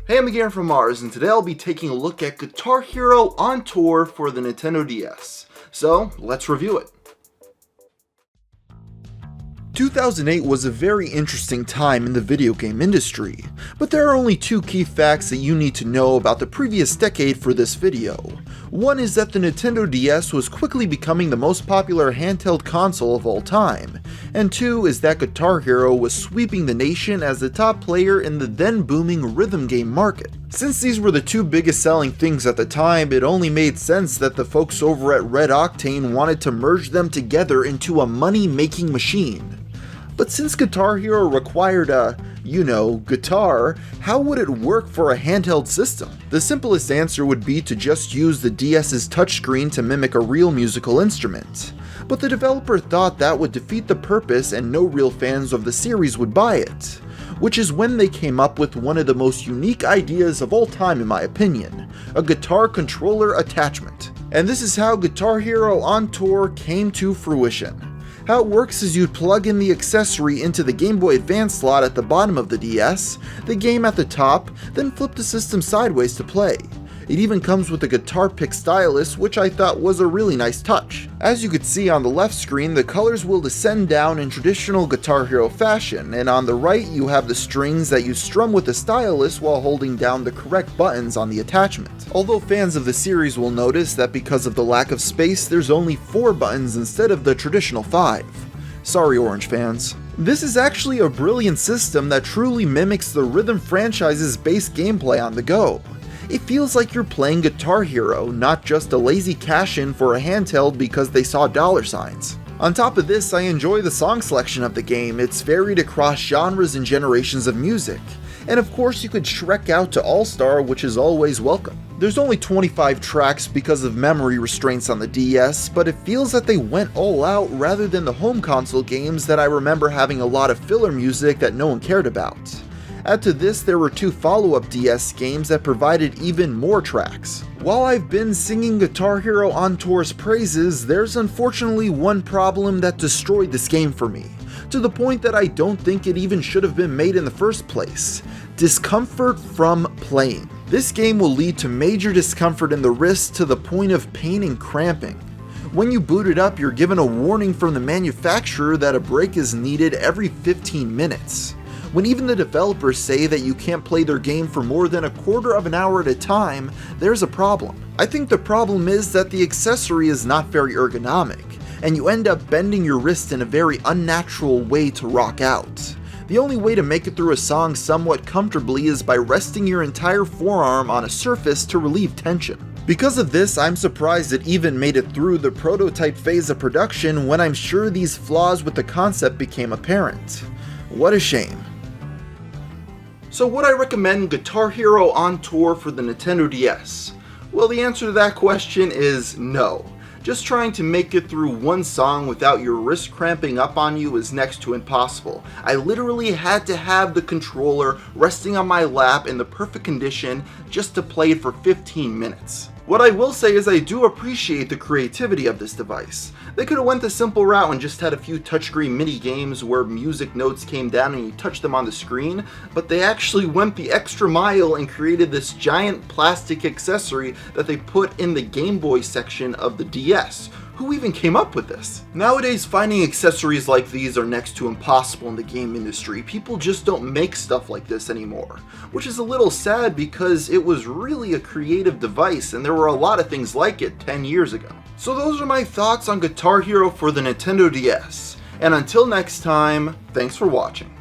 Hey, I'm TheGamerFromMars, and today I'll be taking a look at Guitar Hero on tour for the Nintendo DS. So, let's review it. 2008 was a very interesting time in the video game industry, but there are only two key facts that you need to know about the previous decade for this video. One is that the Nintendo DS was quickly becoming the most popular handheld console of all time, and two is that Guitar Hero was sweeping the nation as the top player in the then booming rhythm game market. Since these were the two biggest selling things at the time, it only made sense that the folks over at Red Octane wanted to merge them together into a money-making machine. But since Guitar Hero required a, guitar, how would it work for a handheld system? The simplest answer would be to just use the DS's touchscreen to mimic a real musical instrument. But the developer thought that would defeat the purpose and no real fans of the series would buy it. Which is when they came up with one of the most unique ideas of all time in my opinion, a guitar controller attachment. And this is how Guitar Hero on Tour came to fruition. How it works is you'd plug in the accessory into the Game Boy Advance slot at the bottom of the DS, the game at the top, then flip the system sideways to play. It even comes with a guitar pick stylus, which I thought was a really nice touch. As you could see on the left screen, the colors will descend down in traditional Guitar Hero fashion, and on the right you have the strings that you strum with the stylus while holding down the correct buttons on the attachment. Although fans of the series will notice that because of the lack of space, there's only 4 buttons instead of the traditional 5. Sorry, Orange fans. This is actually a brilliant system that truly mimics the Rhythm franchise's base gameplay on the go. It feels like you're playing Guitar Hero, not just a lazy cash-in for a handheld because they saw dollar signs. On top of this, I enjoy the song selection of the game. It's varied across genres and generations of music. And of course you could Shrek out to All-Star, which is always welcome. There's only 25 tracks because of memory restraints on the DS, but it feels that they went all out rather than the home console games that I remember having a lot of filler music that no one cared about. Add to this, there were 2 follow-up DS games that provided even more tracks. While I've been singing Guitar Hero on Tour's praises, there's unfortunately one problem that destroyed this game for me, to the point that I don't think it even should have been made in the first place. Discomfort from playing. This game will lead to major discomfort in the wrist to the point of pain and cramping. When you boot it up, you're given a warning from the manufacturer that a break is needed every 15 minutes. When even the developers say that you can't play their game for more than a quarter of an hour at a time, there's a problem. I think the problem is that the accessory is not very ergonomic, and you end up bending your wrist in a very unnatural way to rock out. The only way to make it through a song somewhat comfortably is by resting your entire forearm on a surface to relieve tension. Because of this, I'm surprised it even made it through the prototype phase of production when I'm sure these flaws with the concept became apparent. What a shame. So would I recommend Guitar Hero on Tour for the Nintendo DS? Well, the answer to that question is no. Just trying to make it through one song without your wrist cramping up on you is next to impossible. I literally had to have the controller resting on my lap in the perfect condition just to play it for 15 minutes. What I will say is I do appreciate the creativity of this device. They could have went the simple route and just had a few touchscreen mini games where music notes came down and you touched them on the screen, but they actually went the extra mile and created this giant plastic accessory that they put in the Game Boy section of the DS. Who even came up with this? Nowadays, finding accessories like these are next to impossible in the game industry. People just don't make stuff like this anymore, which is a little sad because it was really a creative device and there were a lot of things like it 10 years ago. So those are my thoughts on Guitar Hero for the Nintendo DS. And until next time, thanks for watching.